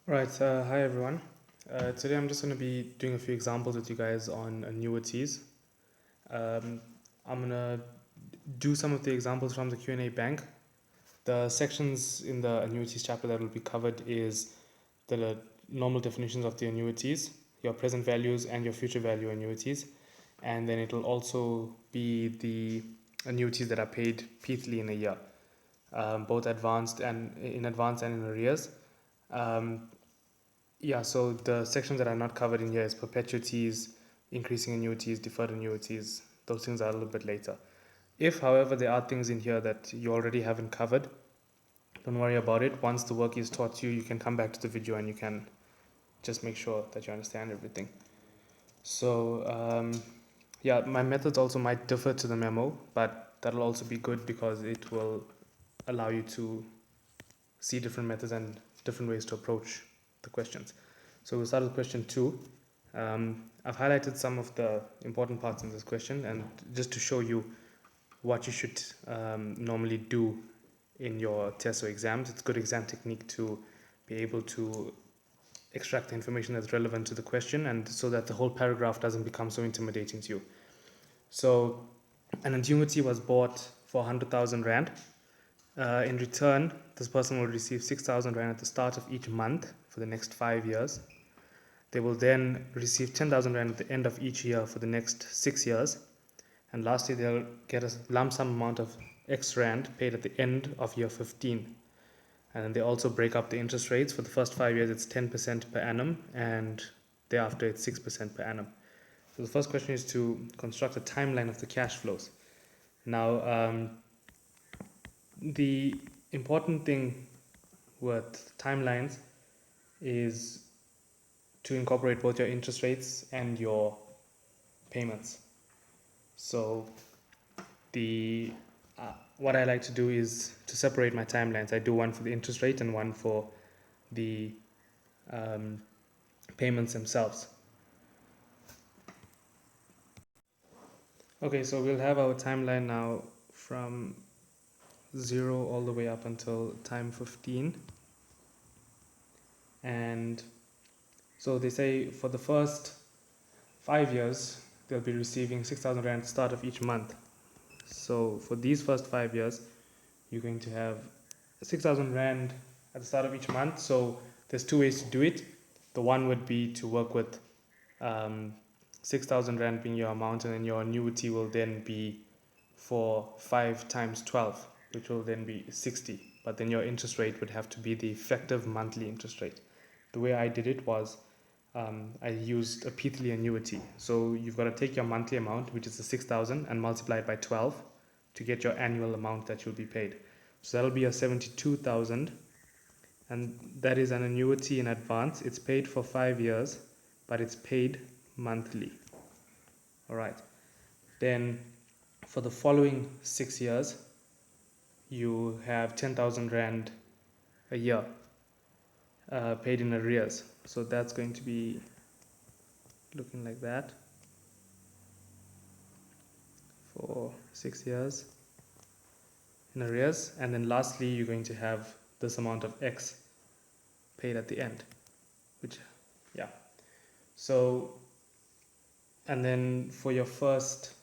Right, hi everyone. Today I'm just going to be doing a few examples with you guys on annuities. Um, I'm going to do some of the examples from the Q&A bank. The sections in the annuities chapter that will be covered is the normal definitions of the annuities, your present values and your future value annuities, and then it will also be the annuities that are paid pithily in a year, both advanced and in advance and in arrears. Um, Yeah, so the sections that are not covered in here is perpetuities, increasing annuities, deferred annuities. Those things are a little bit later. If, however, there are things in here that you already haven't covered, don't worry about it. Once the work is taught you, you can come back to the video and you can just make sure that you understand everything. So, yeah, my methods also might differ to the memo, but that'll also be good because it will allow you to see different methods and different ways to approach the questions. So we'll start with question 2. I've highlighted some of the important parts in this question, and just to show you what you should normally do in your tests or exams. It's good exam technique to be able to extract the information that's relevant to the question, and so that the whole paragraph doesn't become so intimidating to you. So an annuity was bought for 100,000 Rand. In return, this person will receive 6,000 Rand at the start of each month for the next 5 years. They will then receive 10,000 Rand at the end of each year for the next 6 years. And lastly, they'll get a lump sum amount of X Rand paid at the end of year 15. And then they also break up the interest rates. For the first 5 years, it's 10% per annum, and thereafter, it's 6% per annum. So the first question is to construct a timeline of the cash flows. Now, the important thing with timelines is to incorporate both your interest rates and your payments. So the what I like to do is to separate my timelines. I do one for the interest rate and one for the payments themselves. Okay, so we'll have our timeline now from 0 all the way up until time 15. And so they say for the first 5 years, they'll be receiving 6,000 Rand at the start of each month. So for these first 5 years, you're going to have 6,000 Rand at the start of each month. So there's two ways to do it. The one would be to work with 6,000 Rand being your amount, and then your annuity will then be for 5 times 12, which will then be 60. But then your interest rate would have to be the effective monthly interest rate. The way I did it was I used a pithily annuity. So you've got to take your monthly amount, which is the 6,000, and multiply it by 12 to get your annual amount that you'll be paid. So that'll be a 72,000, and that is an annuity in advance. It's paid for 5 years, but it's paid monthly. All right. Then for the following 6 years, you have 10,000 Rand a year paid in arrears. So that's going to be looking like that for 6 years in arrears. And then lastly, you're going to have this amount of X paid at the end, which, yeah. So, and then for your first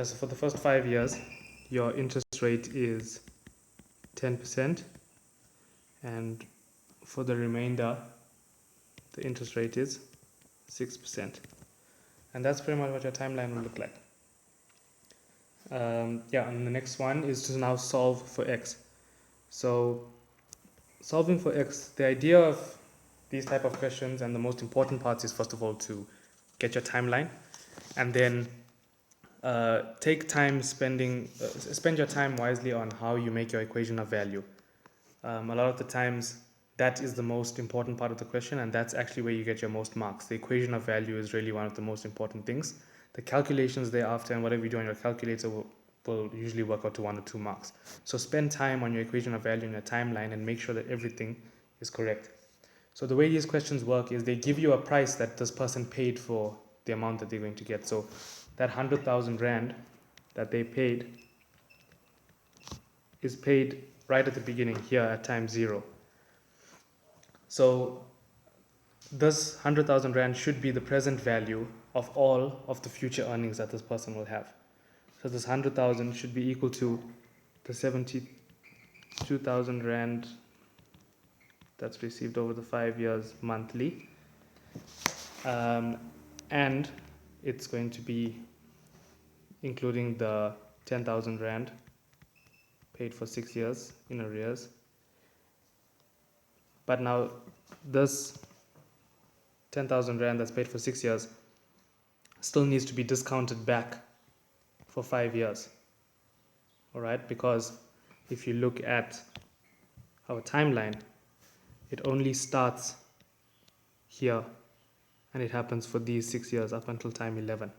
so for the first 5 years, your interest rate is 10%, and for the remainder, the interest rate is 6%. And that's pretty much what your timeline will look like. And the next one is to now solve for X. So solving for X, the idea of these type of questions and the most important part is, first of all, to get your timeline, and then spend your time wisely on how you make your equation of value. A lot of the times, that is the most important part of the question, and that's actually where you get your most marks. The equation of value is really one of the most important things. The calculations thereafter and whatever you do on your calculator will usually work out to 1 or 2 marks. So spend time on your equation of value in your timeline and make sure that everything is correct. So the way these questions work is they give you a price that this person paid for the amount that they're going to get. So that 100,000 Rand that they paid is paid right at the beginning here at time 0. So this 100,000 Rand should be the present value of all of the future earnings that this person will have. So this 100,000 should be equal to the 72,000 Rand that's received over the 5 years monthly. And it's going to be including the 10,000 Rand paid for 6 years in arrears. But now this 10,000 Rand that's paid for 6 years still needs to be discounted back for 5 years. All right, because if you look at our timeline, it only starts here and it happens for these 6 years up until time 11.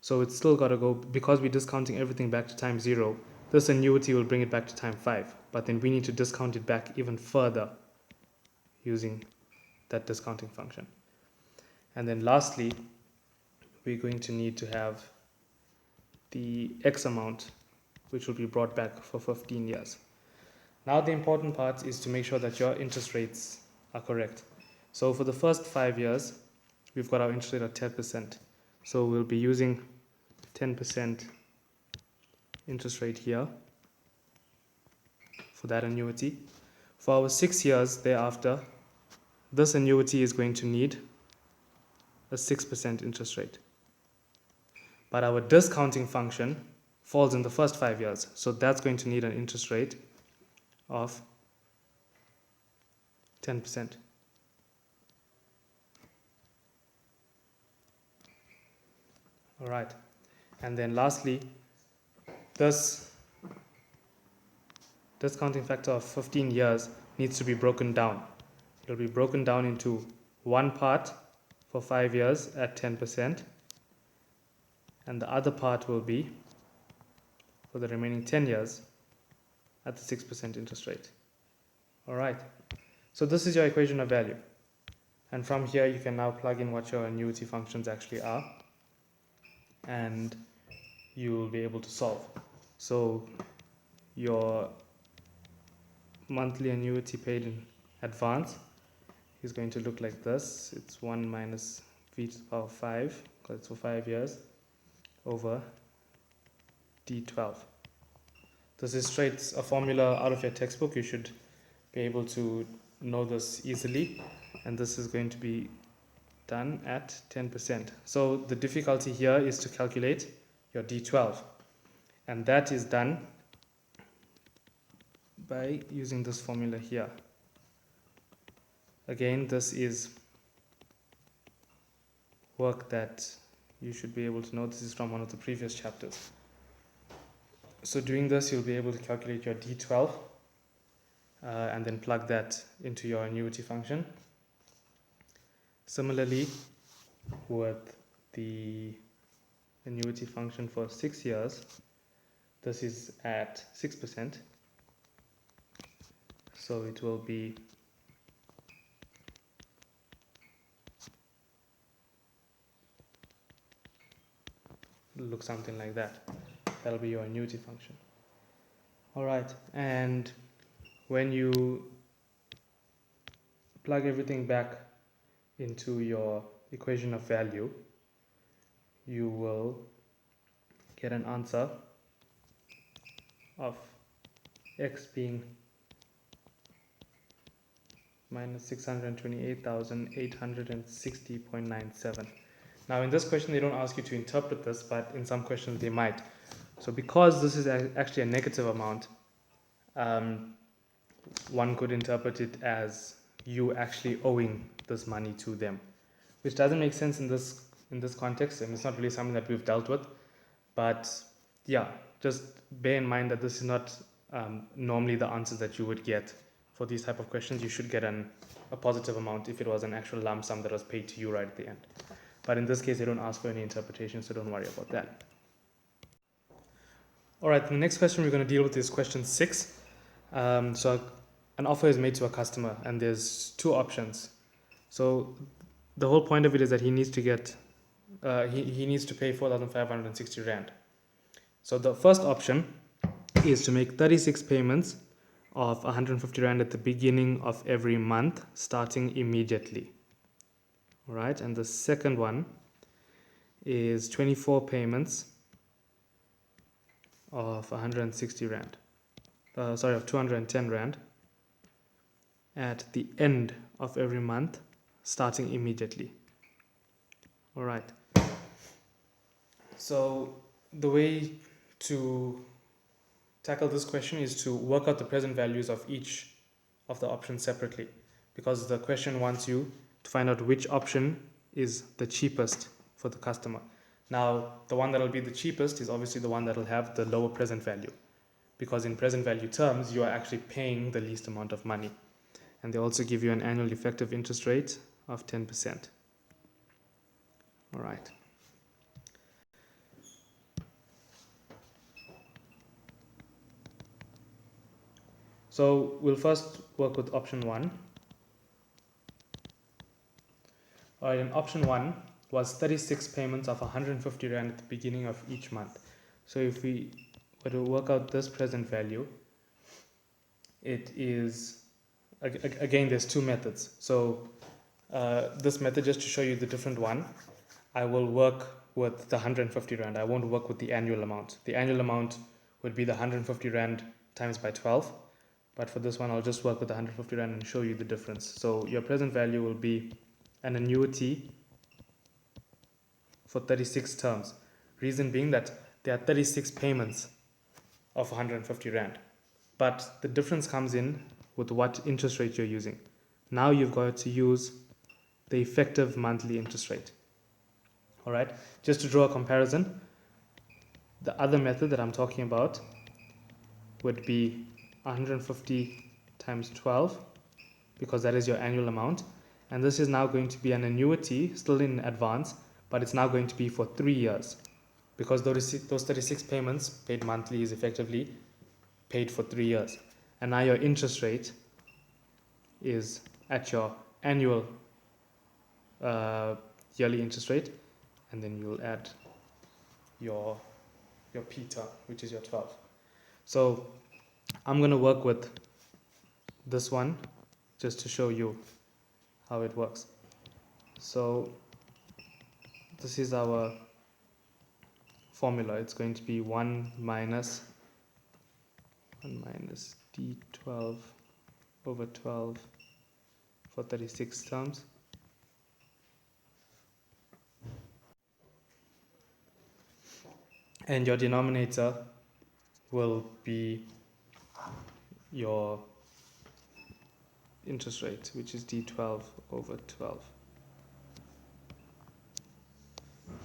So it's still got to go, because we're discounting everything back to time 0, this annuity will bring it back to time 5, but then we need to discount it back even further using that discounting function. And then lastly, we're going to need to have the X amount, which will be brought back for 15 years. Now the important part is to make sure that your interest rates are correct. So for the first 5 years, we've got our interest rate at 10%. So we'll be using 10% interest rate here for that annuity. For our 6 years thereafter, this annuity is going to need a 6% interest rate. But our discounting function falls in the first 5 years. So that's going to need an interest rate of 10%. All right. And then lastly, this discounting factor of 15 years needs to be broken down. It'll be broken down into one part for 5 years at 10%, and the other part will be for the remaining 10 years at the 6% interest rate. All right. So this is your equation of value. And from here, you can now plug in what your annuity functions actually are, and you'll be able to solve. So your monthly annuity paid in advance is going to look like this. It's 1 minus v to the power 5, because it's for 5 years, over D12. This is straight a formula out of your textbook. You should be able to know this easily. And this is going to be done at 10%. So the difficulty here is to calculate your D12. And that is done by using this formula here. Again, this is work that you should be able to know. This is from one of the previous chapters. So doing this, you'll be able to calculate your D12 and then plug that into your annuity function. Similarly, with the annuity function for 6 years, this is at 6%. So it will be look something like that. That'll be your annuity function. All right, and when you plug everything back into your equation of value, you will get an answer of x being minus 628,860.97. Now in this question they don't ask you to interpret this, but in some questions they might. So because this is actually a negative amount, one could interpret it as you actually owing this money to them, which doesn't make sense in this context, and it's not really something that we've dealt with. But yeah, just bear in mind that this is not normally the answers that you would get for these type of questions. You should get a positive amount if it was an actual lump sum that was paid to you right at the end. But in this case, they don't ask for any interpretation, so don't worry about that. All right, the next question we're going to deal with is question 6. So an offer is made to a customer, and there's 2 options. So the whole point of it is that he needs to get, he needs to pay 4,560 Rand. So the first option is to make 36 payments of 150 Rand at the beginning of every month, starting immediately. All right, and the second one is 24 payments of 160 Rand. Of 210 Rand at the end of every month, starting immediately. All right. So the way to tackle this question is to work out the present values of each of the options separately, because the question wants you to find out which option is the cheapest for the customer. Now, the one that will be the cheapest is obviously the one that will have the lower present value, because in present value terms, you are actually paying the least amount of money. And they also give you an annual effective interest rate of 10%. All right. So we'll first work with option 1. All right, and option 1 was 36 payments of 150 Rand at the beginning of each month. So if we were to work out this present value, it is, again, there's two methods. So this method, just to show you the different one, I will work with the 150 Rand. I won't work with the annual amount. The annual amount would be the 150 Rand times by 12. But for this one, I'll just work with the 150 Rand and show you the difference. So your present value will be an annuity for 36 terms. Reason being that there are 36 payments of 150 Rand. But the difference comes in with what interest rate you're using. Now you've got to use the effective monthly interest rate. All right, just to draw a comparison, the other method that I'm talking about would be 150 times 12, because that is your annual amount. And this is now going to be an annuity, still in advance, but it's now going to be for 3 years, because those 36 payments paid monthly is effectively paid for 3 years. And now your interest rate is at your annual yearly interest rate, and then you'll add your P term, which is your 12. So I'm going to work with this one just to show you how it works. So this is our formula. It's going to be 1 minus D12 over 12 for 36 terms. And your denominator will be your interest rate, which is D12 over 12.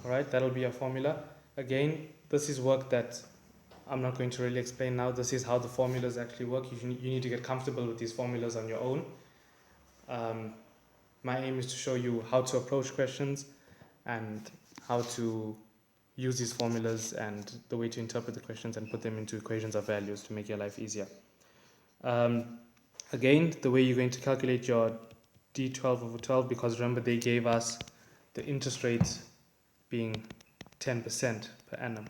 All right, that'll be your formula. Again, this is work that I'm not going to really explain now. This is how the formulas actually work. You need to get comfortable with these formulas on your own. My aim is to show you how to approach questions and how to use these formulas and the way to interpret the questions and put them into equations of values to make your life easier. Again, the way you're going to calculate your D12 over 12, because remember they gave us the interest rate being 10% per annum.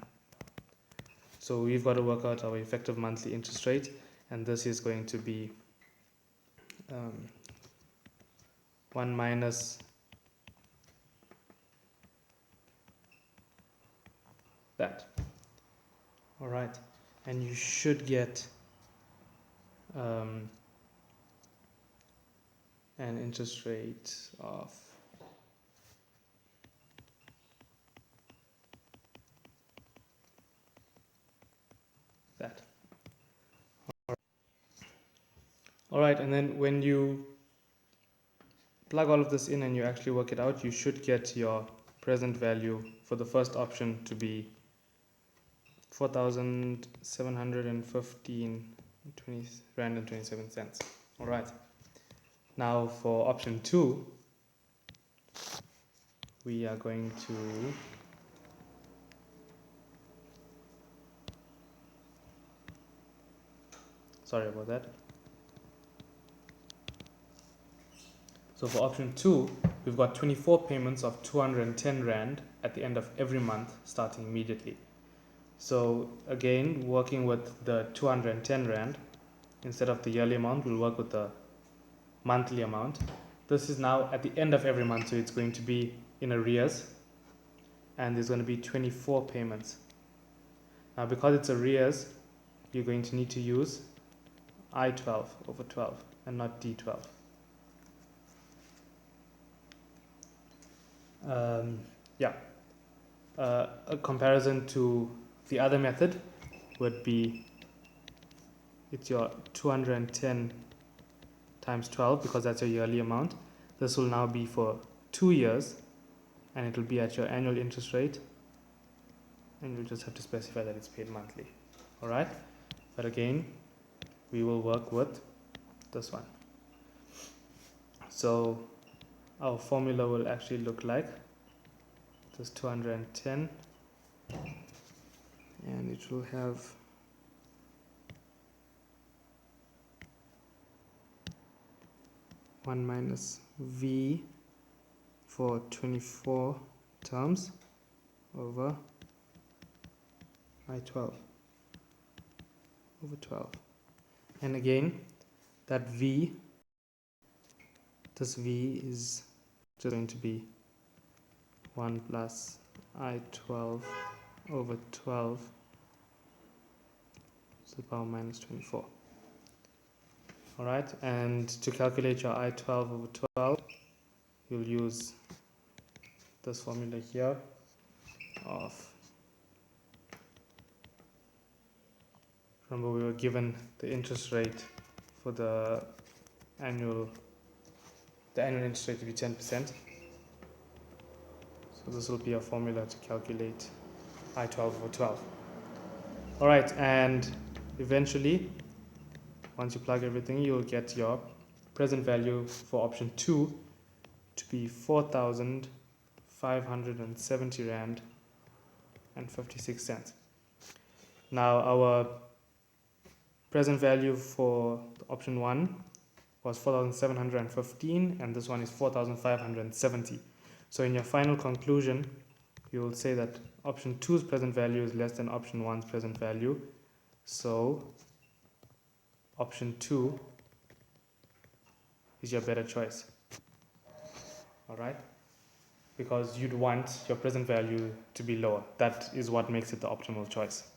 So we've got to work out our effective monthly interest rate, and this is going to be 1 minus that. All right, and you should get an interest rate of that. All right, and then when you plug all of this in and you actually work it out, you should get your present value for the first option to be 4,715 Rand and 27 cents. All right. Now for option 2, we are going to sorry about that. So for option 2, we've got 24 payments of 210 Rand at the end of every month, starting immediately. So again, working with the 210 Rand, instead of the yearly amount, we'll work with the monthly amount. This is now at the end of every month, so it's going to be in arrears, and there's going to be 24 payments. Now because it's arrears, you're going to need to use I12 over 12 and not D12. Yeah. A comparison to the other method would be, it's your 210 times 12 because that's your yearly amount. This will now be for 2 years, and it will be at your annual interest rate, and you'll just have to specify that it's paid monthly. Alright, but again, we will work with this one. So our formula will actually look like this 210, and it will have one minus V for 24 terms over I12 over 12. And again, that V, this V is just going to be 1 plus I12 over 12 to the power minus 24. Alright, and to calculate your I12 over 12, you'll use this formula here of, remember we were given the interest rate for the annual interest rate to be 10%. So this will be a formula to calculate I12 over 12. Alright, and eventually, once you plug everything, you'll get your present value for option 2 to be 4,570 Rand and 56 cents. Now our present value for option 1 was 4,715, and this one is 4,570. So in your final conclusion, you will say that option 2's present value is less than option 1's present value. So option 2 is your better choice. Alright? Because you'd want your present value to be lower. That is what makes it the optimal choice.